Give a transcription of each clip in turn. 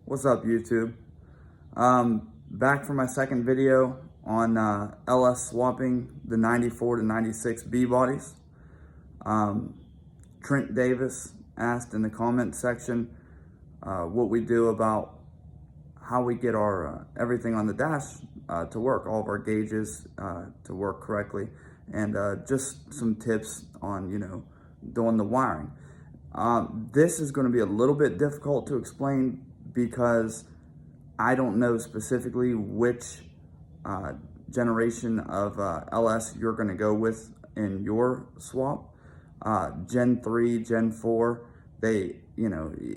What's up, YouTube? Back for my second video on LS swapping the 94 to 96 B bodies. Trent Davis asked in the comment section what we do about how we get our everything on the dash to work, all of our gauges to work correctly, and just some tips on, doing the wiring. This is going to be a little bit difficult to explain because I don't know specifically which generation of LS you're going to go with in your swap. Gen 3, Gen 4, they,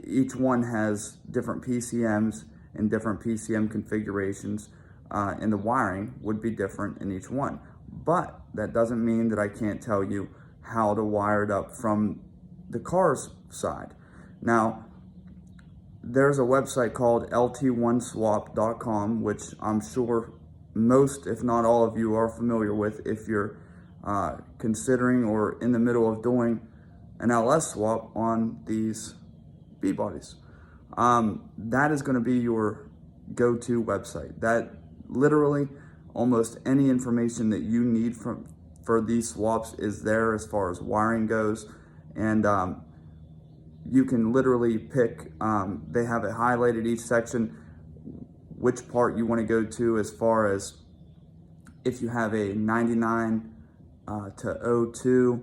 each one has different PCMs and different PCM configurations, and the wiring would be different in each one. But that doesn't mean that I can't tell you how to wire it up from the car's side. Now, there's a website called lt1swap.com, which I'm sure most, if not all of you, are familiar with if you're considering or in the middle of doing an LS swap on these B bodies. That is going to be your go-to website. That literally almost any information that you need for these swaps is there as far as wiring goes, and you can literally pick, they have it highlighted each section, which part you want to go to as far as if you have a 99 to 02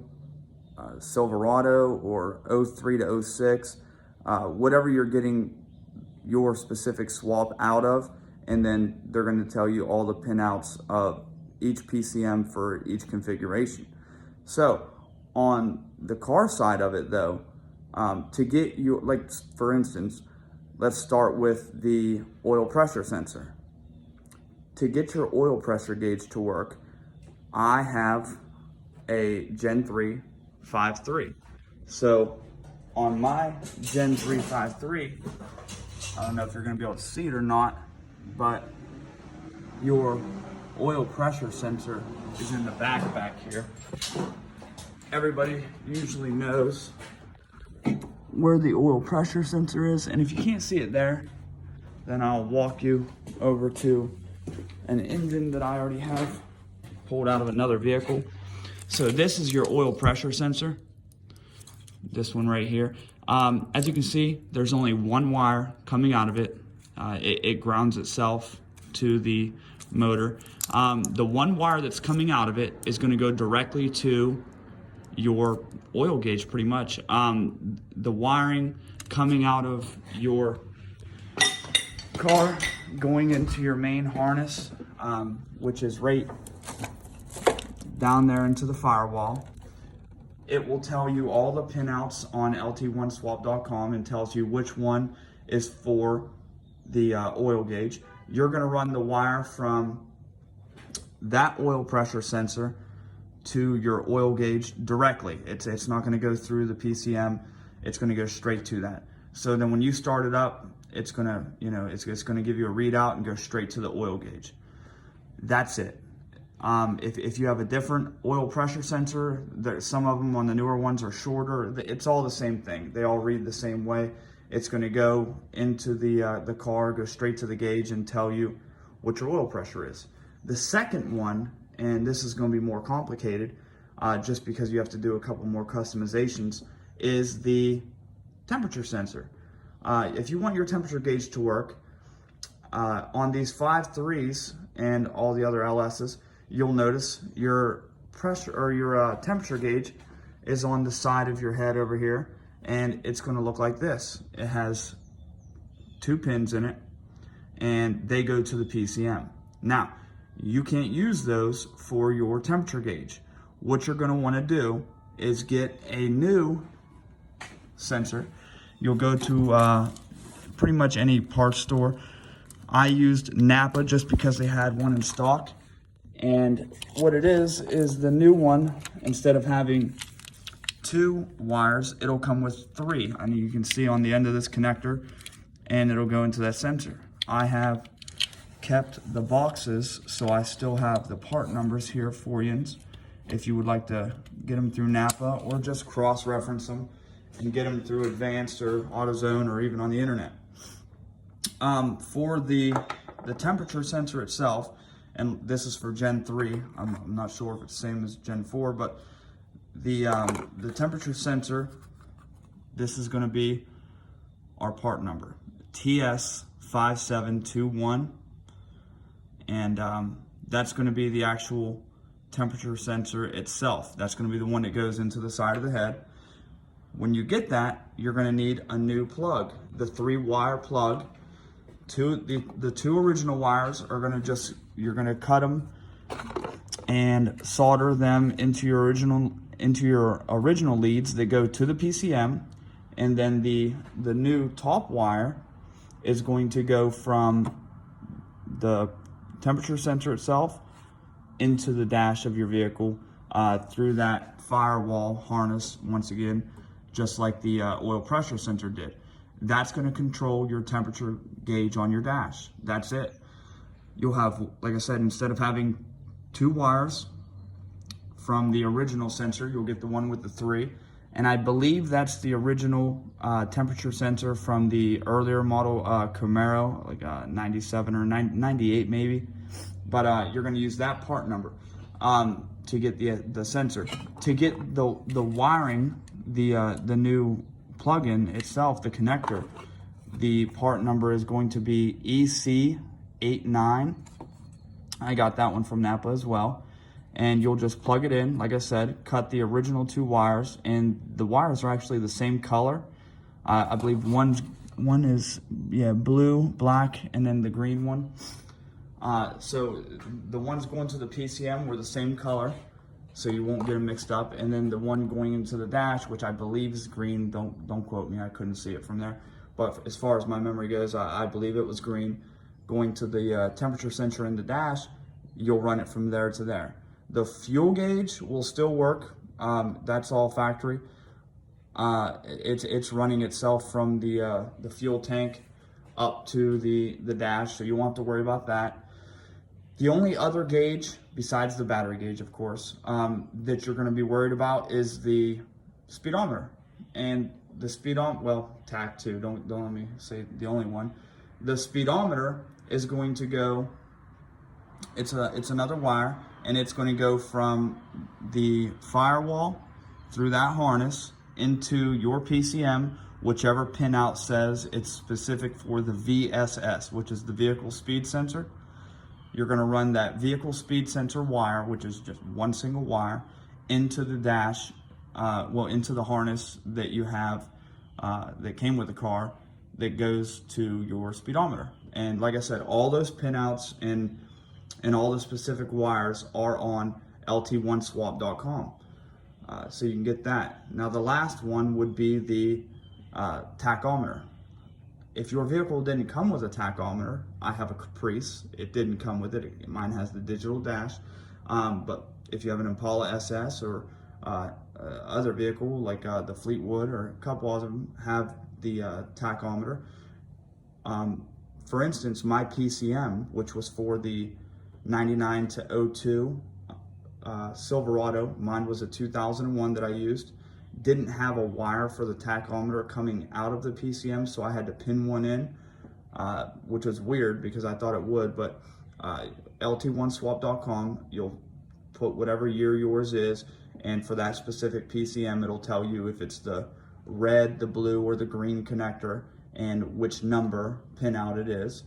Silverado or 03 to 06, whatever you're getting your specific swap out of, and then they're going to tell you all the pinouts of each PCM for each configuration. So on the car side of it though, to get you, like for instance, let's start with the oil pressure sensor. To get your oil pressure gauge to work, I have a Gen 3 5.3. So on my Gen 3 5.3, I don't know if you're gonna be able to see it or not, but your oil pressure sensor is in the back here. Everybody usually knows where the oil pressure sensor is, and if you can't see it there, then I'll walk you over to an engine that I already have pulled out of another vehicle. So this is your oil pressure sensor, this one right here. As you can see, there's only one wire coming out of it. It grounds itself to the motor. The one wire that's coming out of it is going to go directly to your oil gauge, pretty much. The wiring coming out of your car going into your main harness, which is right down there into the firewall. It will tell you all the pinouts on lt1swap.com and tells you which one is for the oil gauge. You're going to run the wire from that oil pressure sensor to your oil gauge directly. It's not going to go through the PCM. It's going to go straight to that. So then when you start it up, it's going to, it's going to give you a readout and go straight to the oil gauge. That's it. If you have a different oil pressure sensor, some of them on the newer ones are shorter. It's all the same thing. They all read the same way. It's going to go into the car, go straight to the gauge and tell you what your oil pressure is. The second one, and this is going to be more complicated just because you have to do a couple more customizations, is the temperature sensor. If you want your temperature gauge to work on these 5.3s and all the other LSs, you'll notice your pressure or your temperature gauge is on the side of your head over here, and it's going to look like this. It has two pins in it, and they go to the PCM. Now, you can't use those for your temperature gauge. What you're going to want to do is get a new sensor. You'll go to pretty much any parts store. I used Napa just because they had one in stock. And what it is the new one, instead of having two wires, it'll come with three. And you can see on the end of this connector, and it'll go into that sensor. I have kept the boxes, so I still have the part numbers here for you if you would like to get them through Napa or just cross-reference them and get them through Advanced or AutoZone or even on the internet. For the temperature sensor itself, and this is for Gen 3, I'm not sure if it's the same as Gen 4, but the temperature sensor, this is going to be our part number, TS5721, and that's going to be the actual temperature sensor itself. That's going to be the one that goes into the side of the head. When you get that, you're going to need a new plug, the 3-wire plug. The two original wires are going to you're going to cut them and solder them into your original leads that go to the PCM, and then the new top wire is going to go from the temperature sensor itself into the dash of your vehicle through that firewall harness, once again, just like the oil pressure sensor did. That's going to control your temperature gauge on your dash. That's it. You'll have, like I said, instead of having 2 wires from the original sensor, you'll get the one with the 3. And I believe that's the original temperature sensor from the earlier model Camaro, like 97 or 98 maybe. But you're going to use that part number to get the sensor. To get the wiring, the new plug-in itself, the connector, the part number is going to be EC89. I got that one from Napa as well. And you'll just plug it in, like I said, cut the original 2 wires, and the wires are actually the same color. I believe one is blue, black, and then the green one. So the ones going to the PCM were the same color, so you won't get them mixed up. And then the one going into the dash, which I believe is green, don't quote me, I couldn't see it from there. But as far as my memory goes, I believe it was green. Going to the temperature sensor in the dash, you'll run it from there to there. The fuel gauge will still work. That's all factory. It's running itself from the fuel tank up to the dash, so you won't have to worry about that. The only other gauge, besides the battery gauge, of course, that you're going to be worried about is the speedometer. And the speedometer, well, TAC too, don't let me say the only one. The speedometer is going to go, it's another wire, and it's going to go from the firewall through that harness into your PCM, whichever pinout says it's specific for the VSS, which is the vehicle speed sensor. You're going to run that vehicle speed sensor wire, which is just one single wire, into the dash, into the harness that you have that came with the car that goes to your speedometer. And like I said, all those pinouts and all the specific wires are on lt1swap.com. So you can get that. Now the last one would be the tachometer. If your vehicle didn't come with a tachometer, I have a Caprice, it didn't come with it. Mine has the digital dash. But if you have an Impala SS or other vehicle like the Fleetwood, or a couple of them have the tachometer. For instance, my PCM, which was for the 99 to 02 Silverado, mine was a 2001 that I used, didn't have a wire for the tachometer coming out of the PCM, so I had to pin one in, which was weird because I thought it would. But lt1swap.com, you'll put whatever year yours is, and for that specific PCM, it'll tell you if it's the red, the blue, or the green connector, and which number pinout it is.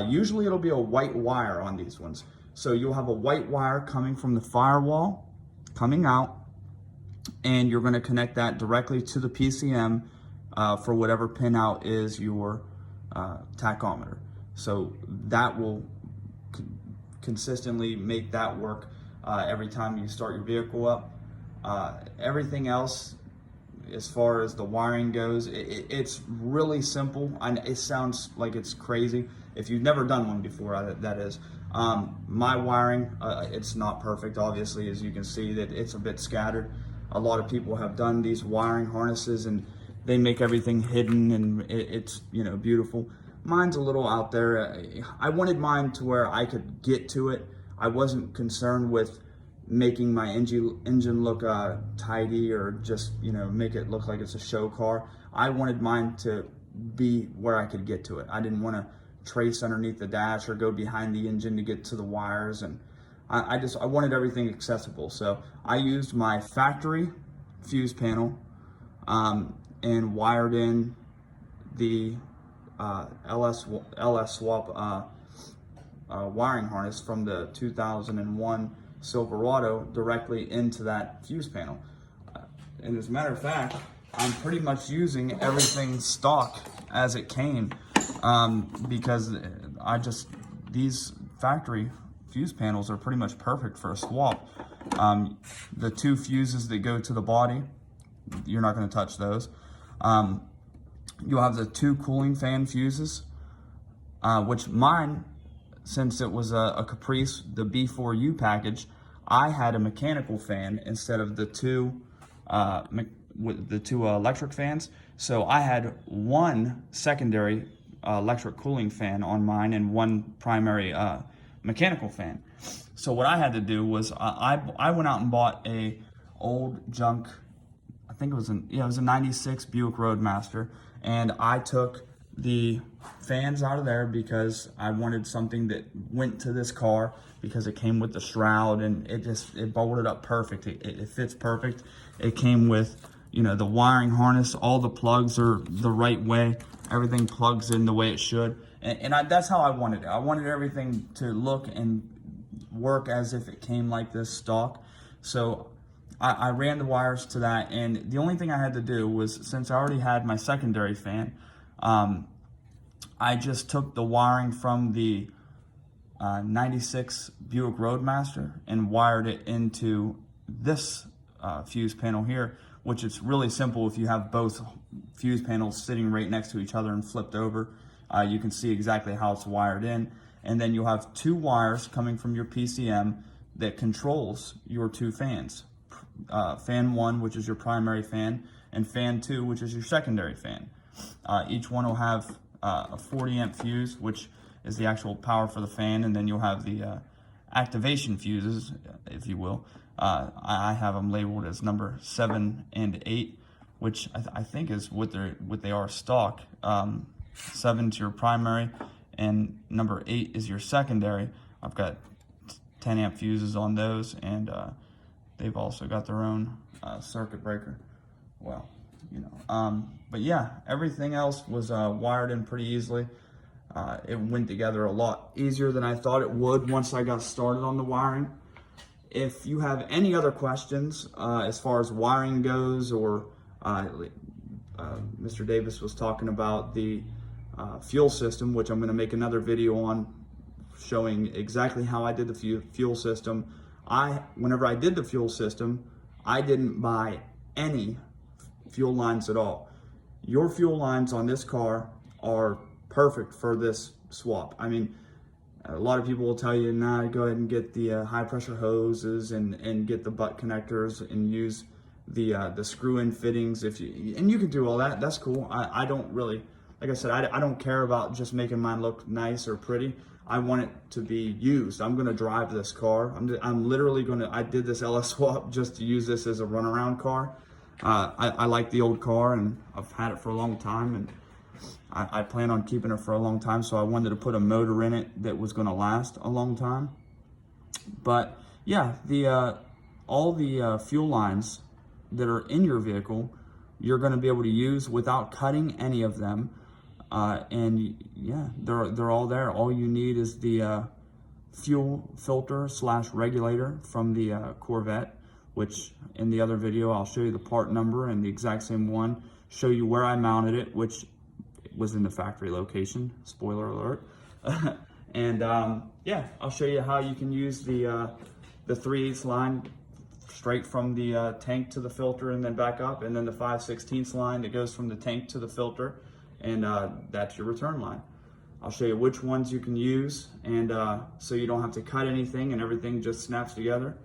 Usually it'll be a white wire on these ones. So you'll have a white wire coming from the firewall, coming out, and you're going to connect that directly to the PCM for whatever pinout is your tachometer. So that will consistently make that work every time you start your vehicle up. Everything else, as far as the wiring goes, it's really simple. It sounds like it's crazy. If you've never done one before, that is. My wiring, it's not perfect, obviously, as you can see that it's a bit scattered. A lot of people have done these wiring harnesses and they make everything hidden, and it's beautiful. Mine's a little out there. I wanted mine to where I could get to it. I wasn't concerned with making my engine look tidy or just make it look like it's a show car. I wanted mine to be where I could get to it. I didn't want to trace underneath the dash or go behind the engine to get to the wires. And I wanted everything accessible. So I used my factory fuse panel and wired in the LS swap wiring harness from the 2001 Silverado directly into that fuse panel. And as a matter of fact, I'm pretty much using everything stock as it came, because these factory fuse panels are pretty much perfect for a swap. The 2 fuses that go to the body, you're not going to touch those. You'll have the 2 cooling fan fuses, which mine, since it was a Caprice, the B4U package, I had a mechanical fan instead of the two electric fans. So I had 1 secondary electric cooling fan on mine and 1 primary mechanical fan. So what I had to do was I went out and bought a old junk, I think it was a 96 Buick Roadmaster, and I took the fans out of there because I wanted something that went to this car, because it came with the shroud and it bolted up perfect. It fits perfect. It came with, the wiring harness, all the plugs are the right way. Everything plugs in the way it should. And that's how I wanted it. I wanted everything to look and work as if it came like this stock. So I ran the wires to that, and the only thing I had to do was, since I already had my secondary fan, I just took the wiring from the 96 Buick Roadmaster and wired it into this fuse panel here, which is really simple. If you have both fuse panels sitting right next to each other and flipped over, you can see exactly how it's wired in. And then you'll have 2 wires coming from your PCM that controls your 2 fans. Fan 1, which is your primary fan, and fan 2, which is your secondary fan. Each one will have a 40 amp fuse, which is the actual power for the fan, and then you'll have the activation fuses, if you will. I have them labeled as number 7 and 8, which I think is what they are stock. 7 is your primary, and number 8 is your secondary. I've got 10 amp fuses on those, and they've also got their own circuit breaker. Well, but yeah, everything else was wired in pretty easily. It went together a lot easier than I thought it would once I got started on the wiring. If you have any other questions as far as wiring goes, or Mr. Davis was talking about the fuel system, which I'm going to make another video on, showing exactly how I did the fuel system. Whenever I did the fuel system, I didn't buy any fuel lines at all. Your fuel lines on this car are perfect for this swap. I mean, a lot of people will tell you, nah, go ahead and get the high pressure hoses and get the butt connectors and use the screw-in fittings. And you can do all that. That's cool. I don't really, like I said, I don't care about just making mine look nice or pretty. I want it to be used. I'm gonna drive this car. I'm literally I did this LS swap just to use this as a runaround car. I like the old car, and I've had it for a long time, and I plan on keeping it for a long time, so I wanted to put a motor in it that was gonna last a long time. But yeah, all the fuel lines that are in your vehicle, you're gonna be able to use without cutting any of them. And yeah, they're all there. All you need is the fuel filter / regulator from the Corvette, which in the other video I'll show you the part number and the exact same one, show you where I mounted it, which was in the factory location, spoiler alert. And yeah, I'll show you how you can use the 3/8 line straight from the tank to the filter and then back up, and then the 5/16 line that goes from the tank to the filter, and that's your return line. I'll show you which ones you can use, and so you don't have to cut anything and everything just snaps together.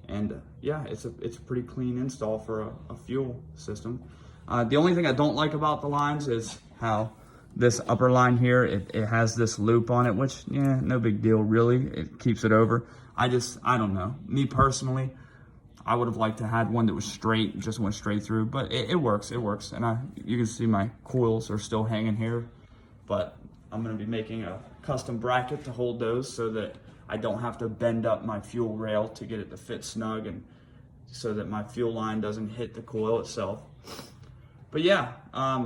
And yeah, it's a pretty clean install for a fuel system. The only thing I don't like about the lines is how this upper line here, it has this loop on it, which, yeah, no big deal really. It keeps it over. I don't know. Me personally, I would have liked to had one that was straight, just went straight through, but it works, it works. And you can see my coils are still hanging here, but I'm gonna be making a custom bracket to hold those so that I don't have to bend up my fuel rail to get it to fit snug, and so that my fuel line doesn't hit the coil itself. But yeah,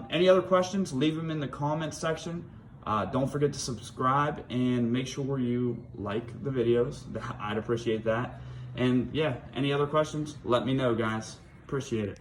any other questions, leave them in the comments section. Don't forget to subscribe and make sure you like the videos. I'd appreciate that. And yeah, any other questions, let me know, guys. Appreciate it.